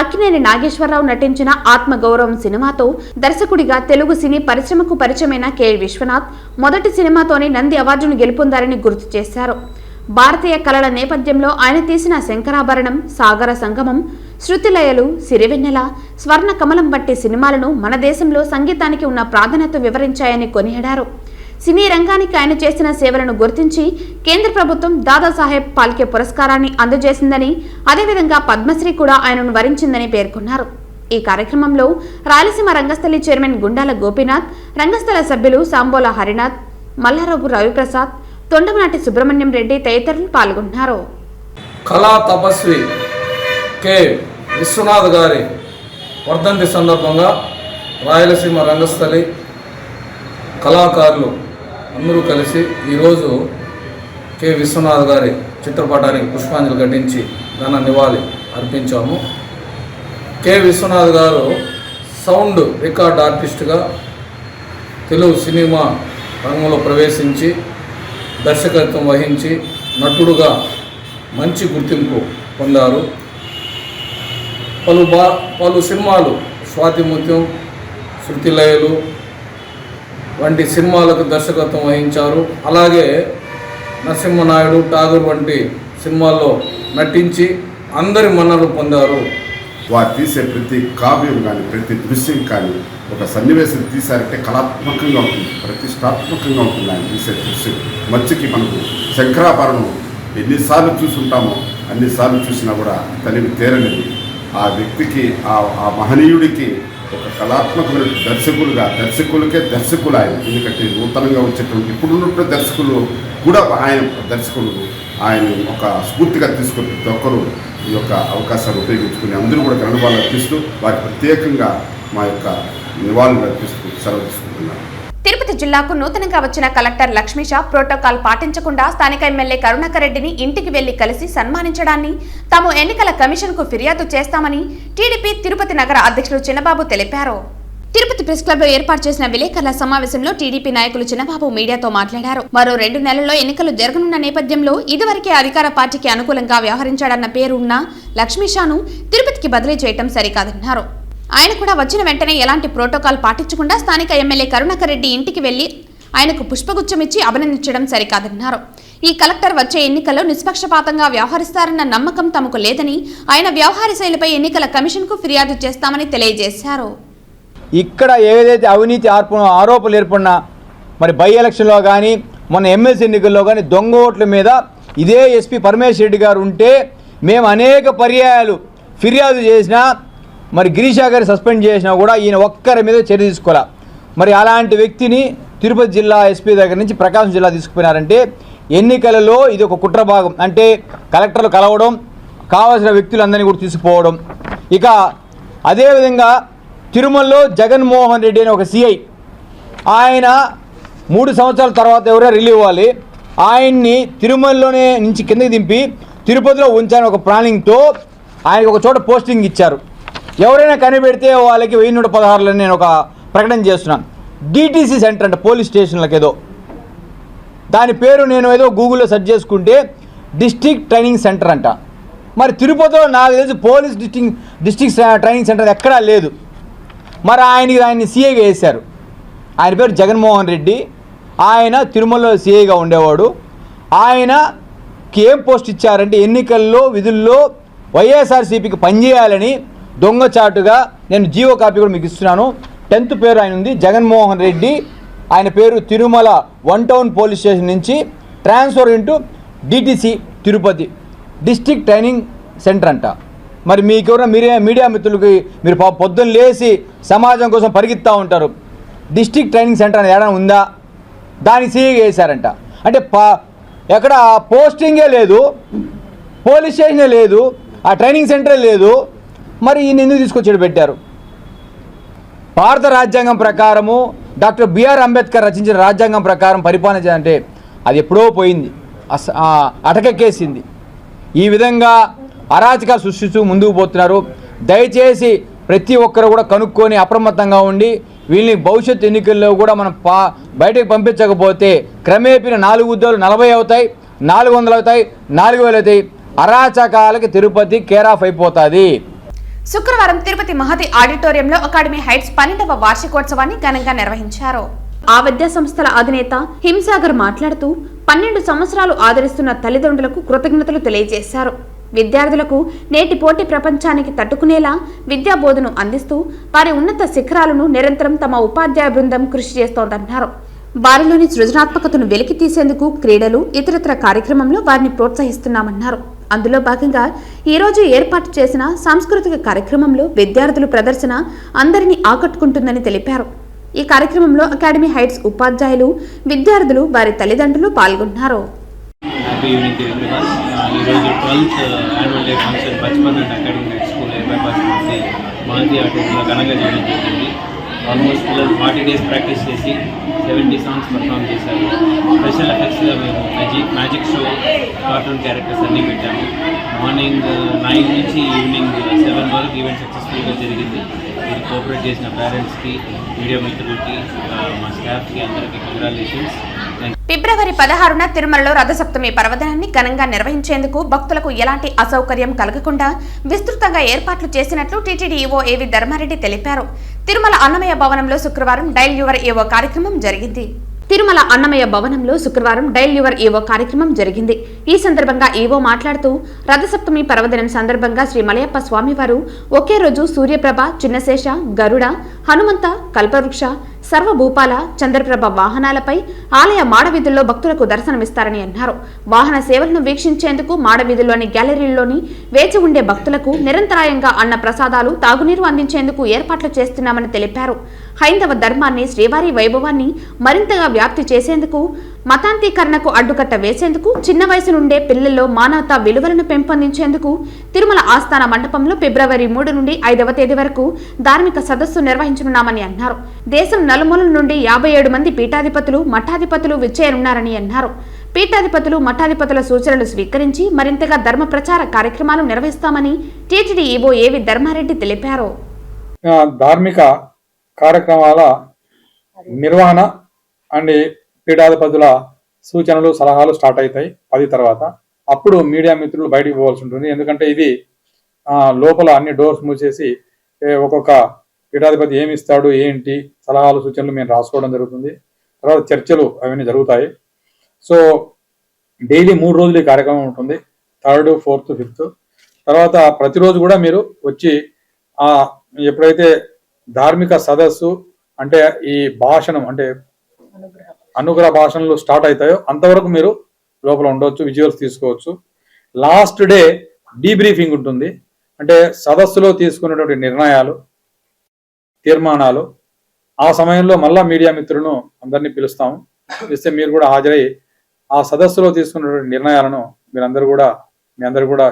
అక్కినేని నాగేశ్వరరావు నటించిన ఆత్మగౌరవం సినిమాతో దర్శకుడిగా తెలుగు సినీ పరిశ్రమకు పరిచయమైన కె విశ్వనాథ్ మొదటి సినిమాతోనే నంది అవార్డును గెలుపొందారని గుర్తు చేశారు. భారతీయ కళల నేపథ్యంలో ఆయన తీసిన శంకరాభరణం, సాగర సంగమం, శృతిలయలు, సిరివెన్నెల, స్వర్ణ కమలం వంటి సినిమాలను మన దేశంలో సంగీతానికి ఉన్న ప్రాధాన్యత వివరించాయని కొనియాడారు. సినీ రంగానికి ఆయన చేసిన సేవలను గుర్తించి కేంద్ర ప్రభుత్వం దాదాసాహెబ్ ఫాల్కే పురస్కారాన్ని అందజేసిందని, అదేవిధంగా పద్మశ్రీ కూడా ఆయనను వరించిందని పేర్కొన్నారు. ఈ కార్యక్రమంలో రాయలసీమ రంగస్థలి చైర్మన్ గుండాల గోపీనాథ్, రంగస్థల సభ్యులు సాంబోల హరినాథ్, మల్లారపు రవిప్రసాద్, తొండమనాటి సుబ్రహ్మణ్యం రెడ్డి తదితరులు పాల్గొన్నారు. కళా తపస్వి కె విశ్వనాథ్ గారి వర్ధంతి సందర్భంగా రాయలసీమ రంగస్థలి కళాకారులు అందరూ కలిసి ఈరోజు కె విశ్వనాథ్ గారి చిత్రపటానికి పుష్పాంజలి ఘటించి ఘన నివాళి అర్పించాము. కె విశ్వనాథ్ గారు సౌండ్ రికార్డ్ ఆర్టిస్ట్గా తెలుగు సినిమా రంగంలో ప్రవేశించి దర్శకత్వం వహించి నటుడుగా మంచి గుర్తింపు పొందారు. పలు సినిమాలు స్వాతిముత్యం, శృతిలయలు వంటి సినిమాలకు దర్శకత్వం వహించారు. అలాగే నరసింహనాయుడు, ఠాగూర్ వంటి సినిమాల్లో నటించి అందరి మన్ననలు పొందారు. వారు తీసే ప్రతి కావ్యం కానీ ప్రతి దృశ్యం కానీ ఒక సన్నివేశం తీశారంటే కళాత్మకంగా ఉంటుంది, ప్రతిష్టాత్మకంగా ఉంటుంది. ఆయన తీసే దృశ్యం మధ్యకి మనకు శంకరాభరణం ఎన్నిసార్లు చూసుంటామో అన్నిసార్లు చూసినా కూడా తనివి తీరలేదు. ఆ వ్యక్తికి ఆ మహనీయుడికి ఒక కళాత్మకమైన దర్శకులకే దర్శకులు ఆయన. ఎందుకంటే నూతనంగా వచ్చేటువంటి ఇప్పుడున్నటువంటి దర్శకులు కూడా ఆయన ఒక స్ఫూర్తిగా తీసుకుని ప్రతి ఒక్కరూ ఈ యొక్క అవకాశాన్ని ఉపయోగించుకుని అందరూ కూడా ఘననివాళులు అర్పిస్తూ వారికి ప్రత్యేకంగా మా యొక్క నివాళులు అర్పిస్తూ సెలవు తీసుకుంటున్నారు. తిరుపతి జిల్లాకు నూతనంగా వచ్చిన కలెక్టర్ లక్ష్మీష ప్రోటోకాల్ పాటించకుండా స్థానిక ఎమ్మెల్యే కరుణాకర్ రెడ్డిని ఇంటికి వెళ్లి కలిసి సన్మానించడాన్ని తాము ఎన్నికల కమిషన్ కు ఫిర్యాదు చేస్తామని టీడీపీ తిరుపతి నగర అధ్యక్షులు చిన్నబాబు తెలిపారు. తిరుపతి ప్రెస్ క్లబ్ లో ఏర్పాటు చేసిన విలేకరుల సమావేశంలో టీడీపీ నాయకులు చిన్నబాబు మీడియాతో మాట్లాడారు. మరో 2 నెలల్లో ఎన్నికలు జరగనున్న నేపథ్యంలో ఇదివరకే అధికార పార్టీకి అనుకూలంగా వ్యవహరించాడన్న పేరు ఉన్న లక్ష్మీషాను తిరుపతికి బదిలీ చేయడం సరికాదన్నారు. ఆయన కూడా వచ్చిన వెంటనే ఎలాంటి ప్రోటోకాల్ పాటించకుండా స్థానిక ఎమ్మెల్యే కరుణాకర్ రెడ్డి ఇంటికి వెళ్లి ఆయనకు పుష్పగుచ్చం ఇచ్చి అభినందించడం సరికాదన్నారు. ఈ కలెక్టర్ వచ్చే ఎన్నికల్లో నిష్పక్షపాతంగా వ్యవహరిస్తారన్న నమ్మకం తమకు లేదని, ఆయన వ్యవహార శైలిపై ఎన్నికల కమిషన్ కు ఫిర్యాదు చేస్తామని తెలియజేశారు. ఇక్కడ ఏదైతే అవినీతి ఆరోపణలు ఏర్పడినా మరి బై ఎలక్షన్లో కానీ మొన్న ఎమ్మెల్సీ ఎన్నికల్లో కానీ దొంగ ఓట్ల మీద ఇదే ఎస్పీ పరమేశ్వర్ రెడ్డి గారు ఉంటే మేము అనేక పర్యాయాలు ఫిర్యాదు చేసినా మరి గిరీషా గారి సస్పెండ్ చేసినా కూడా ఈయన ఒక్కరి మీద చర్య తీసుకోవాలి. మరి అలాంటి వ్యక్తిని తిరుపతి జిల్లా ఎస్పీ దగ్గర నుంచి ప్రకాశం జిల్లా తీసుకుపోయినారంటే ఎన్నికలలో ఇది ఒక కుట్ర భాగం. అంటే కలెక్టర్లు కలవడం, కావాల్సిన వ్యక్తులందరినీ కూడా తీసుకుపోవడం. ఇక అదేవిధంగా తిరుమలలో జగన్మోహన్ రెడ్డి అనే ఒక సిఐ, ఆయన 3 సంవత్సరాల తర్వాత ఎవరైనా రిలీవ్ అవ్వాలి, ఆయన్ని తిరుమలలోనే నుంచి కిందకి దింపి తిరుపతిలో ఉంచాలని ఒక ప్లానింగ్తో ఆయనకు ఒక చోట పోస్టింగ్ ఇచ్చారు. ఎవరైనా కనిపెడితే వాళ్ళకి 1116 నేను ఒక ప్రకటన చేస్తున్నాను. డిటిసి సెంటర్ అంటే పోలీస్ స్టేషన్లకు ఏదో దాని పేరు నేను ఏదో గూగుల్లో సెర్చ్ చేసుకుంటే డిస్ట్రిక్ట్ ట్రైనింగ్ సెంటర్ అంట. మరి తిరుపతిలో నాకు తెలిసి పోలీస్ డిస్ట్రిక్ట్ ట్రైనింగ్ సెంటర్ ఎక్కడా లేదు. మరి ఆయన్ని సీఐగా వేశారు. ఆయన పేరు జగన్మోహన్ రెడ్డి. ఆయన తిరుమలలో సీఐగా ఉండేవాడు. ఆయనకి ఏం పోస్ట్ ఇచ్చారంటే ఎన్నికల్లో విధుల్లో వైఎస్ఆర్సీపీకి పనిచేయాలని దొంగచాటుగా నేను జీవో కాపీ కూడా మీకు ఇస్తున్నాను. 10th పేరు ఆయన ఉంది, జగన్మోహన్ రెడ్డి. ఆయన పేరు తిరుమల 1 టౌన్ పోలీస్ స్టేషన్ నుంచి transfer into DTC Tirupati district training centre అంట. మరి మీకెవరైనా మీడియా మిత్రులకి మీరు పొద్దున్న లేచి సమాజం కోసం పరిగెత్తా ఉంటారు. డిస్ట్రిక్ట్ ట్రైనింగ్ సెంటర్ అనేది ఏదైనా ఉందా? దానికి సీగా వేశారంట. అంటే ఎక్కడ పోస్టింగే లేదు, పోలీస్ స్టేషనే లేదు, ఆ ట్రైనింగ్ సెంటరే లేదు. మరి ఈయన ఎందుకు తీసుకొచ్చి పెట్టారు? భారత రాజ్యాంగం ప్రకారము డాక్టర్ బిఆర్ అంబేద్కర్ రచించిన రాజ్యాంగం ప్రకారం పరిపాలన చేయాలంటే అది ఎప్పుడో పోయింది, అటకెక్కేసింది. ఈ విధంగా అరాచకాలు సృష్టిస్తూ ముందుకు పోతున్నారు. దయచేసి ప్రతి ఒక్కరు కూడా కనుక్కొని అప్రమత్తంగా ఉండి వీళ్ళని భవిష్యత్తు ఎన్నికల్లో కూడా మనం బయటకు పంపించకపోతే క్రమేపీన 4 ఉద్యోగాలు 40 అవుతాయి, 400 అవుతాయి, 4000 అవుతాయి. అరాచకాలకి తిరుపతి కేర్ ఆఫ్ అయిపోతుంది. శుక్రవారం తిరుపతి మహతి ఆడిటోరియంలో అకాడమీ హైట్స్ 12వ వార్షికోత్సవాన్ని ఘనంగా నిర్వహించారు. ఆ విద్యా సంస్థల అధినేత హింసాగర్ మాట్లాడుతూ 12 సంవత్సరాలు ఆదరిస్తున్న తల్లిదండ్రులకు కృతజ్ఞతలు తెలియజేశారు. విద్యార్థులకు నేటి పోటీ ప్రపంచానికి తట్టుకునేలా విద్యా బోధను అందిస్తూ వారి ఉన్నత శిఖరాలను నిరంతరం తమ ఉపాధ్యాయ బృందం కృషి చేస్తోందన్నారు. వారిలోని సృజనాత్మకతను వెలికి తీసేందుకు క్రీడలు, ఇతరత్ర కార్యక్రమంలో వారిని ప్రోత్సహిస్తున్నామన్నారు. అందులో భాగంగా ఈరోజు ఏర్పాటు చేసిన సాంస్కృతిక కార్యక్రమంలో విద్యార్థుల ప్రదర్శన అందరినీ ఆకట్టుకుంటుందని తెలిపారు. ఈ కార్యక్రమంలో అకాడమీ హైట్స్ ఉపాధ్యాయులు, విద్యార్థులు, వారి తల్లిదండ్రులు పాల్గొన్నారు. Happy evening to everyone. ఈరోజు 12th annual day function Bachpan and academy height school bypass నుంచి మహతి ఆడిటోరియంలో ఘనంగా చేయడం జరిగింది. ఆల్మోస్ట్ పిల్లలు 40 days ప్రాక్టీస్ చేసి 70 సాంగ్స్ పర్ఫామ్ చేశారు. స్పెషల్ ఎఫెక్ట్స్గా మేము మ్యాజిక్ షో, కార్టూన్ క్యారెక్టర్స్ అన్నీ పెట్టాము. మార్నింగ్ 9 నుంచి ఈవినింగ్ 7 వరకు ఈవెంట్ సక్సెస్ఫుల్గా జరిగింది. ఇది కోఆపరేట్ చేసిన పేరెంట్స్కి, మీడియా మిత్రులకి, మా స్టాఫ్కి అందరికీ కంగ్రాచులేషన్స్. ఫిబ్రవరి 16న తిరుమలలో రథసప్తమి పర్వదినాన్ని ఘనంగా నిర్వహించేందుకు భక్తులకు ఎలాంటి అసౌకర్యం కలగకుండా విస్తృతంగా ఏర్పాట్లు చేసినట్లు టీటీడీ ఈవో ఏవి ధర్మారెడ్డి తెలిపారు. తిరుమల అన్నమయ్య భవనంలో శుక్రవారం డైల్ యువర్ ఈవో కార్యక్రమం జరిగింది. తిరుమల అన్నమయ్య భవనంలో శుక్రవారం డైల్ యువర్ ఈవో కార్యక్రమం జరిగింది. ఈ సందర్భంగా ఈవో మాట్లాడుతూ రథసప్తమి పర్వదినం సందర్భంగా శ్రీ మలయప్ప స్వామివారు ఒకే రోజు సూర్యప్రభ, చిన్నశేష, గరుడ, హనుమంత, కల్పవృక్ష, సర్వభూపాల, చంద్రప్రభ వాహనాలపై ఆలయ మాడవీధుల్లో భక్తులకు దర్శనమిస్తారని అన్నారు. వాహన సేవలను వీక్షించేందుకు మాడవీధుల్లోని గ్యాలరీల్లోని వేచి ఉండే భక్తులకు నిరంతరాయంగా అన్న ప్రసాదాలు, తాగునీరు అందించేందుకు ఏర్పాట్లు చేస్తున్నామని తెలిపారు. హైందవ ధర్మాన్ని, శ్రీవారి వైభవాన్ని మరింతగా వ్యాప్తి చేసేందుకు, మతాంతీకరణకు అడ్డుకట్ట వేసేందుకు, చిన్న వయసు నుండే పిల్లల్లో మానవతా విలువలను పెంపొందించేందుకు తిరుమల ఆస్థాన మండపంలో ఫిబ్రవరి 3 నుండి 5వ తేదీ వరకు ధార్మిక సదస్సు నిర్వహించనున్నామని అన్నారు. దేశం నలుమూలల నుండి 57 మంది పీఠాధిపతులు, మఠాధిపతులు విచ్చేయనున్నారని అన్నారు. పీఠాధిపతులు, మఠాధిపతుల సూచనలు స్వీకరించి మరింతగా ధర్మ ప్రచార కార్యక్రమాలు నిర్వహిస్తామని టీటీడీ ఈవో ఏవి ధర్మారెడ్డి తెలిపారు. ధార్మిక కార్యక్రమాల నిర్వహణ అండ్ పీఠాధిపతుల సూచనలు, సలహాలు స్టార్ట్ అవుతాయి 10 తర్వాత. అప్పుడు మీడియా మిత్రులు బయటికి పోవాల్సి ఉంటుంది. ఎందుకంటే ఇది లోపల అన్ని డోర్స్ మూసేసి ఒక్కొక్క పీఠాధిపతి ఏమి ఇస్తాడు, ఏంటి సలహాలు, సూచనలు మేము రాసుకోవడం జరుగుతుంది. తర్వాత చర్చలు అవన్నీ జరుగుతాయి. సో డైలీ 3 రోజులు ఈ కార్యక్రమం ఉంటుంది. 3rd, 4th, 5th. తర్వాత ప్రతిరోజు కూడా మీరు వచ్చి ఎప్పుడైతే ధార్మిక సదస్సు అంటే ఈ భాషణం అంటే అనుగ్రహ భాషణలు స్టార్ట్ అవుతాయో అంతవరకు మీరు లోపల ఉండవచ్చు, విజువల్స్ తీసుకోవచ్చు. లాస్ట్ డే డీబ్రీఫింగ్ ఉంటుంది. అంటే సదస్సులో తీసుకున్నటువంటి నిర్ణయాలు, తీర్మానాలు ఆ సమయంలో మళ్ళా మీడియా మిత్రులను అందరినీ పిలుస్తాము. పిలిస్తే మీరు కూడా హాజరై ఆ సదస్సులో తీసుకున్నటువంటి నిర్ణయాలను మీ అందరూ కూడా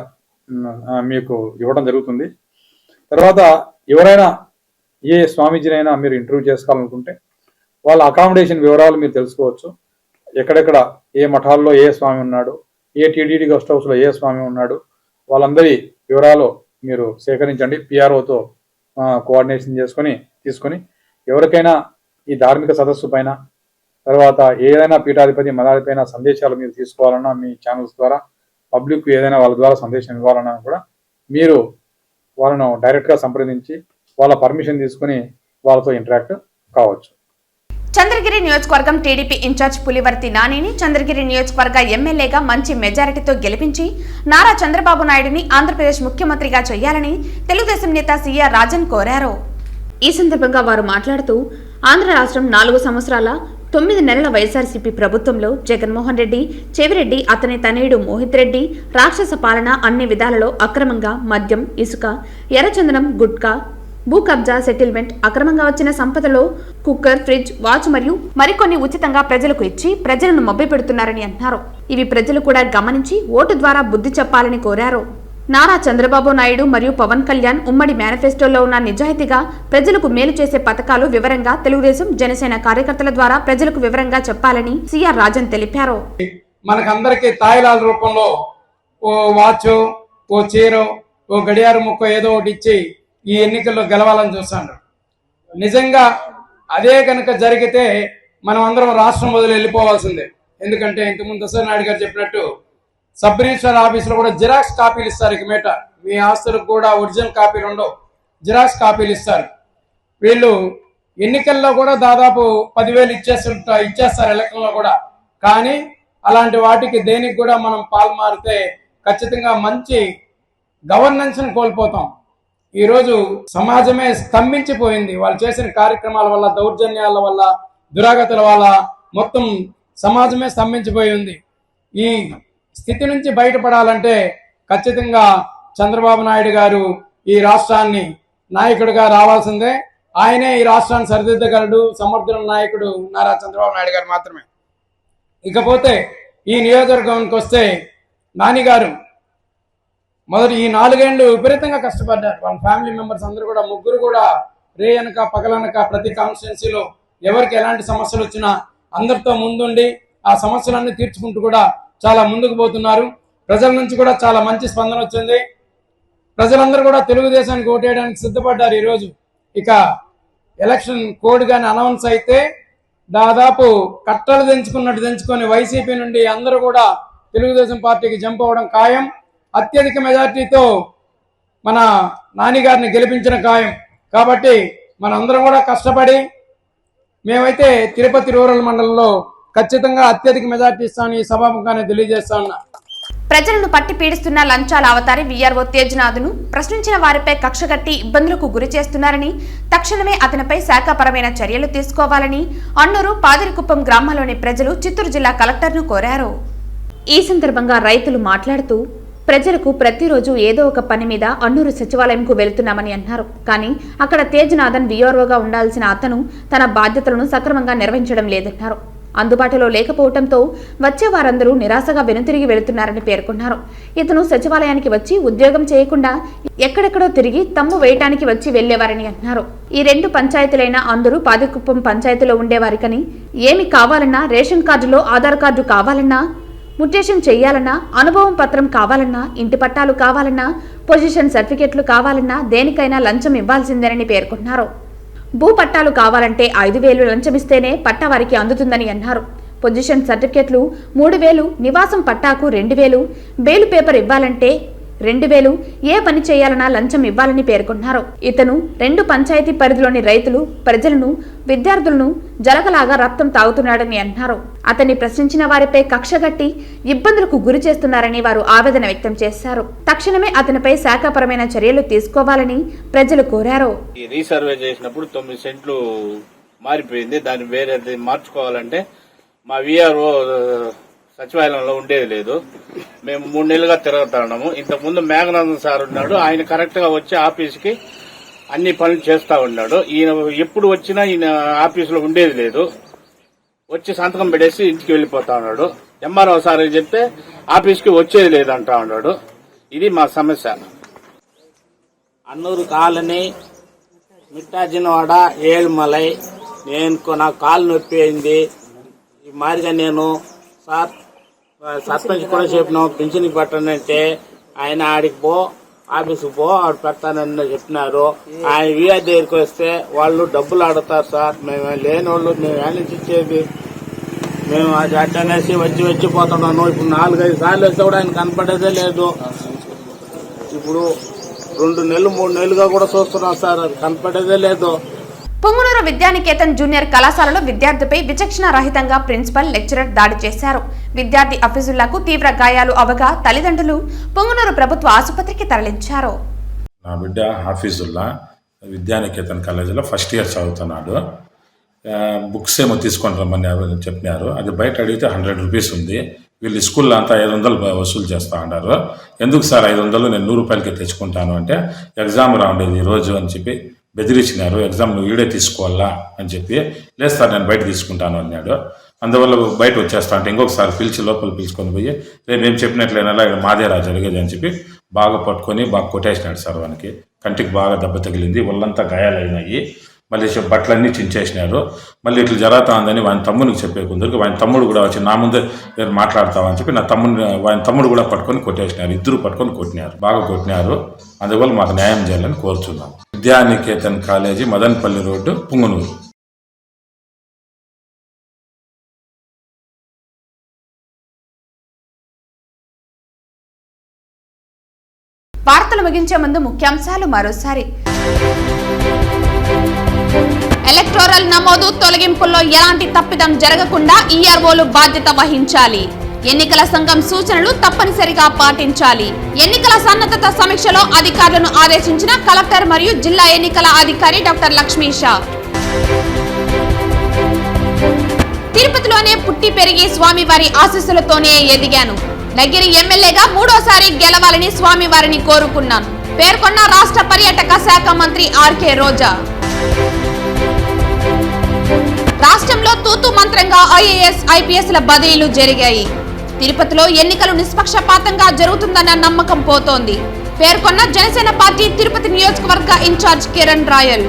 మీకు ఇవ్వడం జరుగుతుంది. తర్వాత ఎవరైనా ఏ స్వామీజీనైనా మీరు ఇంటర్వ్యూ చేసుకోవాలనుకుంటే వాళ్ళ అకామిడేషన్ వివరాలు మీరు తెలుసుకోవచ్చు. ఎక్కడెక్కడ ఏ మఠాల్లో ఏ స్వామి ఉన్నాడు, ఏ టీటీడీ గెస్ట్ హౌస్లో ఏ స్వామి ఉన్నాడు, వాళ్ళందరి వివరాలు మీరు సేకరించండి. పిఆర్ఓతో కోఆర్డినేషన్ తీసుకొని ఎవరికైనా ఈ ధార్మిక సదస్సు పైన, తర్వాత ఏదైనా పీఠాధిపతి, మఠాధిపతి సందేశాలు మీరు తీసుకోవాలన్నా మీ ఛానల్స్ ద్వారా, పబ్లిక్ ఏదైనా వాళ్ళ ద్వారా సందేశం ఇవ్వాలన్నా కూడా మీరు వాళ్ళను డైరెక్ట్గా సంప్రదించి వాళ్ళ పర్మిషన్ తీసుకుని వాళ్ళతో ఇంటరాక్ట్ కావచ్చు. చంద్రగిరి నియోజకవర్గం టీడీపీ ఇన్ఛార్జ్ పులివర్తి నానిని చంద్రగిరి నియోజకవర్గ ఎమ్మెల్యేగా మంచి మెజారిటీతో గెలిపించి నారా చంద్రబాబు నాయుడిని ఆంధ్రప్రదేశ్ ముఖ్యమంత్రిగా చేయాలని తెలుగుదేశం నేత సిఆర్ రాజన్ కోరారు. ఈ సందర్భంగా వారు మాట్లాడుతూ ఆంధ్ర రాష్ట్రం 4 సంవత్సరాల 9 నెలల వైఎస్ఆర్సీపీ ప్రభుత్వంలో జగన్మోహన్ రెడ్డి, చెవిరెడ్డి, అతని తనయుడు మోహిత్ రెడ్డి రాక్షస పాలన అన్ని విధాలలో అక్రమంగా మద్యం, ఇసుక, ఎర్రచందనం, గుట్కా, భూ కబ్జా, సెటిల్మెంట్, అక్రమంగా వచ్చిన సంపదలో కుక్కర్, ఫ్రిడ్జ్, వాచ్ మరియు మరికొన్ని ఉచితంగా ప్రజలకు ఇచ్చి ప్రజలను మభ్యపెడుతున్నారని అన్నారు. ఇవి ప్రజలు కూడా గమనించి ఓటు ద్వారా బుద్ధి చెప్పాలని కోరారు. నారా చంద్రబాబు నాయుడు మరియు పవన్ కళ్యాణ్ ఉమ్మడి మేనిఫెస్టోలో ఉన్న నిజాయితీగా ప్రజలకు మేలు చేసే పథకాలు వివరంగా తెలుగుదేశం, జనసేన కార్యకర్తల ద్వారా ప్రజలకు వివరంగా చెప్పాలని సిఆర్ రాజన్ తెలిపారు. మనకందరికి తాయిలాల రూపంలో ఓ వాచ్, ఓ చీర, ఓ గడియార ముక్క ఏదో ఒకటి ఇచ్చి ఈ ఎన్నికల్లో గెలవాలని చూస్తాను. నిజంగా అదే కనుక జరిగితే మనం అందరం రాష్ట్రం వదిలి వెళ్ళిపోవాల్సిందే. ఎందుకంటే ఇంతకుముందు దశరథ నాయుడు గారు చెప్పినట్టు సబ్ రిజిస్ట్రార్ ఆఫీసులో కూడా జిరాక్స్ కాపీలు ఇస్తారు. ఇక మీట మీ ఆస్తులకు కూడా ఒరిజినల్ కాపీలు ఉండవు, జిరాక్స్ కాపీలు ఇస్తారు. వీళ్ళు ఎన్నికల్లో కూడా దాదాపు 10,000 ఇచ్చేస్తారు ఎలక్షన్లో కూడా. కానీ అలాంటి వాటికి దేనికి కూడా మనం పాల్మారితే ఖచ్చితంగా మంచి గవర్నెన్స్ని కోల్పోతాం. ఈరోజు సమాజమే స్తంభించిపోయింది. వాళ్ళు చేసిన కార్యక్రమాల వల్ల, దౌర్జన్యాల వల్ల, దురాగతుల వల్ల మొత్తం సమాజమే స్తంభించిపోయి ఉంది. ఈ స్థితి నుంచి బయటపడాలంటే ఖచ్చితంగా చంద్రబాబు నాయుడు గారు ఈ రాష్ట్రాన్ని నాయకుడిగా రావాల్సిందే. ఆయనే ఈ రాష్ట్రాన్ని సరిదిద్దగలడు. సమర్థుల నాయకుడు నారా చంద్రబాబు నాయుడు గారు మాత్రమే. ఇకపోతే ఈ నియోజకవర్గానికి వస్తే నాని గారు మొదటి ఈ 4 ఏళ్ళు విపరీతంగా కష్టపడ్డారు. వాళ్ళ ఫ్యామిలీ మెంబర్స్ అందరూ కూడా, ముగ్గురు కూడా రే అనక పగలనక ప్రతి కాన్స్టిట్యున్సీలో ఎవరికి ఎలాంటి సమస్యలు వచ్చినా అందరితో ముందుండి ఆ సమస్యలన్నీ తీర్చుకుంటూ కూడా చాలా ముందుకు పోతున్నారు. ప్రజల నుంచి కూడా చాలా మంచి స్పందన వచ్చింది. ప్రజలందరూ కూడా తెలుగుదేశానికి ఓటేయడానికి సిద్ధపడ్డారు. ఈరోజు ఇక ఎలక్షన్ కోడ్ కానీ అనౌన్స్ అయితే దాదాపు కట్టలు దించుకొని వైసీపీ నుండి అందరూ కూడా తెలుగుదేశం పార్టీకి జంప్ అవ్వడం ఖాయం. అత్యధిక మెజార్టీతో మన నాని గారిని గెలిపించిన ఖాయం. కాబట్టి మనందరం కూడా కష్టపడి మేమైతే తిరుపతి రూరల్ మండలంలో ఖచ్చితంగా అత్యధిక మెజార్టీ ఇస్తామని ఈ సభాముఖంగానే తెలియజేస్తా ఉన్నా. ప్రజలను పట్టి పీడిస్తున్న లంచాల అవతారి వీఆర్ఓ తేజ్నాథ్ను ప్రశ్నించిన వారిపై కక్షగట్టి ఇబ్బందులకు గురి చేస్తున్నారని, తక్షణమే అతనిపై శాఖాపరమైన చర్యలు తీసుకోవాలని అన్నూరు పాదిరికుప్పం గ్రామాల్లోని ప్రజలు చిత్తూరు జిల్లా కలెక్టర్ను కోరారు. ఈ సందర్భంగా రైతులు మాట్లాడుతూ, ప్రజలకు ప్రతిరోజు ఏదో ఒక పని మీద అన్నూరు సచివాలయంకు వెళుతున్నామని అన్నారు. కానీ అక్కడ తేజ్నాథన్ వీఆర్ఓగా ఉండాల్సిన అతను తన బాధ్యతలను సక్రమంగా నిర్వహించడం లేదన్నారు. అందుబాటులో లేకపోవడంతో వచ్చే వారందరూ నిరాశగా వెనుతిరిగి వెళుతున్నారని పేర్కొన్నారు. ఇతను సచివాలయానికి వచ్చి ఉద్యోగం చేయకుండా ఎక్కడెక్కడో తిరిగి తమ్ము వేయటానికి వచ్చి వెళ్లేవారని అన్నారు. ఈ 2 పంచాయతీలైన అందరూ పాదికుప్పం పంచాయతీలో ఉండేవారికని, ఏమి కావాలన్నా, రేషన్ కార్డులో ఆధార్ కార్డు కావాలన్నా, ముటేషన్ చేయాలన్నా, అనుభవం పత్రం కావాలన్నా, ఇంటి పట్టాలు కావాలన్నా, పొజిషన్ సర్టిఫికెట్లు కావాలన్నా దేనికైనా లంచం ఇవ్వాల్సిందేనని పేర్కొన్నారు. భూ పట్టాలు కావాలంటే 5,000 లంచమిస్తేనే పట్టా వారికి అందుతుందని అన్నారు. పొజిషన్ సర్టిఫికెట్లు 3,000, నివాసం పట్టాకు 2,000, బేలు పేపర్ ఇవ్వాలంటే 2,000, ఏ పని చేయాలన్నా లంచం ఇవ్వాలని పేర్కొన్నారు. ఇతను 2 పంచాయతీ పరిధిలోని రైతులు, ప్రజలను, విద్యార్థులను జలగలాగా రక్తం తాగుతున్నాడని అన్నారు. అతన్ని ప్రశ్నించిన వారిపై కక్షగట్టి ఇబ్బందులకు గురి చేస్తున్నారని వారు ఆవేదన వ్యక్తం చేశారు. తక్షణమే అతనిపై శాఖాపరమైన చర్యలు తీసుకోవాలని ప్రజలు కోరారు. రీసర్వే చేసినప్పుడు 9 సెంట్లు మారిపోయింది. దాన్ని వేరే మార్చుకోవాలంటే మా వీఆర్ఓ సచివాలయంలో ఉండేది లేదు. మేము 3 నెలలుగా తిరుగుతున్నాము. ఇంతకుముందు మేఘనాథన్ సార్ ఉన్నాడు. ఆయన కరెక్ట్ గా వచ్చి ఆఫీస్కి అన్ని పనులు చేస్తా ఉన్నాడు. ఈయన ఎప్పుడు వచ్చినా ఈయన ఆఫీసులో ఉండేది లేదు. వచ్చి సంతకం పెట్టేసి ఇంటికి వెళ్ళిపోతా ఉన్నాడు. ఎంఆర్ఓ సార్ చెప్తే ఆఫీస్కి వచ్చేది లేదంటా ఉన్నాడు. ఇది మా సమస్య. అన్నూరు కాలనీ, మిట్టాజినవాడ, ఏడుమలై. నాకు కాలు నొప్పి అయింది. ఈ మాదిరిగా నేను సార్ సర్పంచ్ కూడా చెప్పినాం పింఛన్కి పెట్టనంటే ఆయన ఆడికి పో, ఆఫీస్కి పో, ఆడు పెడతానని చెప్పినారు. ఆయన వీఆర్ దగ్గరికి వస్తే వాళ్ళు డబ్బులు అడుగుతారు. సార్ మేము లేని వాళ్ళు మేము యానించి ఇచ్చేది, మేము అది అట్టనేసి వచ్చిపోతున్నాను. ఇప్పుడు 4-5 సార్లు వస్తే కూడా ఆయన కనపడేదే లేదు. ఇప్పుడు 2 నెలలు 3 నెలలుగా కూడా చూస్తున్నాం సార్, అది కనపడేదే లేదు. పొంగునూరు విద్యానికేతన్ జూనియర్ కళాశాలలో విద్యార్థిపై విచక్షణ రహితంగా ప్రిన్సిపల్, లెక్చరర్ దాడి చేశారు. విద్యార్థి అఫీజుల్లాకు తీవ్ర గాయాలు అవగా తల్లిదండ్రులు పొంగునూరు ప్రభుత్వ ఆసుపత్రికి తరలించారు. నా బిడ్డ హాఫీజుల్లా విద్యానికేతన్ కాలేజీలో ఫస్ట్ ఇయర్ చదువుతున్నాడు. బుక్స్ ఏమో తీసుకొని రమ్మని చెప్పినారు. అది బయట అడిగితే 100 రూపీస్ ఉంది. వీళ్ళు స్కూల్లో అంతా 500 వసూలు చేస్తూ ఉన్నారు. ఎందుకు సార్ 500, నేను 100 రూపాయలకి తెచ్చుకుంటాను అంటే, ఎగ్జామ్ రాండేది ఈరోజు అని చెప్పి బెదిరించినారు. ఎగ్జామ్ నువ్వు ఈడే తీసుకోవాలా అని చెప్పి, లేదు సార్ నేను బయట తీసుకుంటాను అన్నాడు. అందువల్ల బయట వచ్చేస్తా అంటే ఇంకొకసారి లోపల పిలుచుకొని పోయి, రేపు ఏం చెప్పినట్లయినా ఇక్కడ మాదేరా జరిగేది అని చెప్పి బాగా పట్టుకొని బాగా కొట్టేసినాడు సార్. వానికి కంటికి బాగా దెబ్బ తగిలింది, ఒళ్ళంతా గాయాలైనాయి. మళ్ళీ బట్టలన్నీ చించేసినారు. మళ్ళీ ఇట్లా జరుగుతా ఉందని వాని తమ్మునికి చెప్పే కొందరికి వాని తమ్ముడు కూడా వచ్చి నా ముందే నేను మాట్లాడతామని చెప్పి వాని తమ్ముడు కూడా పట్టుకొని కొట్టేసినారు. 2 పట్టుకొని కొట్టినారు, బాగా కొట్టినారు. అందువల్ల మాకు న్యాయం చేయాలని కోరుతున్నాం. Vidyanikethan college, Madanapalle road, Punganur. వార్తలు ముగించే ముందు ముఖ్యాంశాలు మరోసారి. ఎలక్టోరల్ నమోదు తొలగింపుల్లో ఎలాంటి తప్పిదం జరగకుండా ఈఆర్ఓలు బాధ్యత వహించాలి. ఎన్నికల సంఘం సూచనలు తప్పనిసరిగా పాటించాలి. ఎన్నికల సన్నద్ధత సమీక్షలో అధికారులను ఆదేశించిన కలెక్టర్ మరియు జిల్లా ఎన్నికల అధికారి డాక్టర్ లక్ష్మీషా. తిరుపతిలోనే పుట్టి పెరిగి స్వామివారి ఆశీస్సులతోనే ఎదిగాను. నగిరి ఎమ్మెల్యేగా 3వ గెలవాలని స్వామివారిని కోరుకున్నాను పేర్కొన్న రాష్ట్ర పర్యాటక శాఖ మంత్రి ఆర్కే రోజా. రాష్ట్రంలో తూతూ మంత్రంగా ఐఏఎస్, ఐపీఎస్ల బదిలీలు జరిగాయి. తిరుపతిలో ఎన్నికలు నిష్పక్షపాతంగా జరుగుతుందన్న నమ్మకం పోతోంది పేర్కొన్న జనసేన పార్టీ తిరుపతి నియోజకవర్గ ఇన్ఛార్జ్ కిరణ్ రాయల్.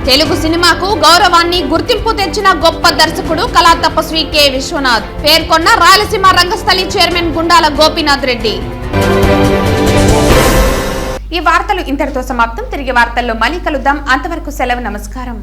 తెలుగు సినిమాకు గౌరవాన్ని, గుర్తింపు తెచ్చిన గొప్ప దర్శకుడు కళా తపస్వి కె విశ్వనాథ్ పేర్కొన్న రాయలసీమ రంగస్థలి చైర్మన్ గుండాల గోపీనాథ్ రెడ్డి. ఈ వార్తలు ఇంతటితో సమాప్తం. తిరిగి వార్తల్లో మళ్ళీ కలుద్దాం. అంతవరకు సెలవు. నమస్కారం.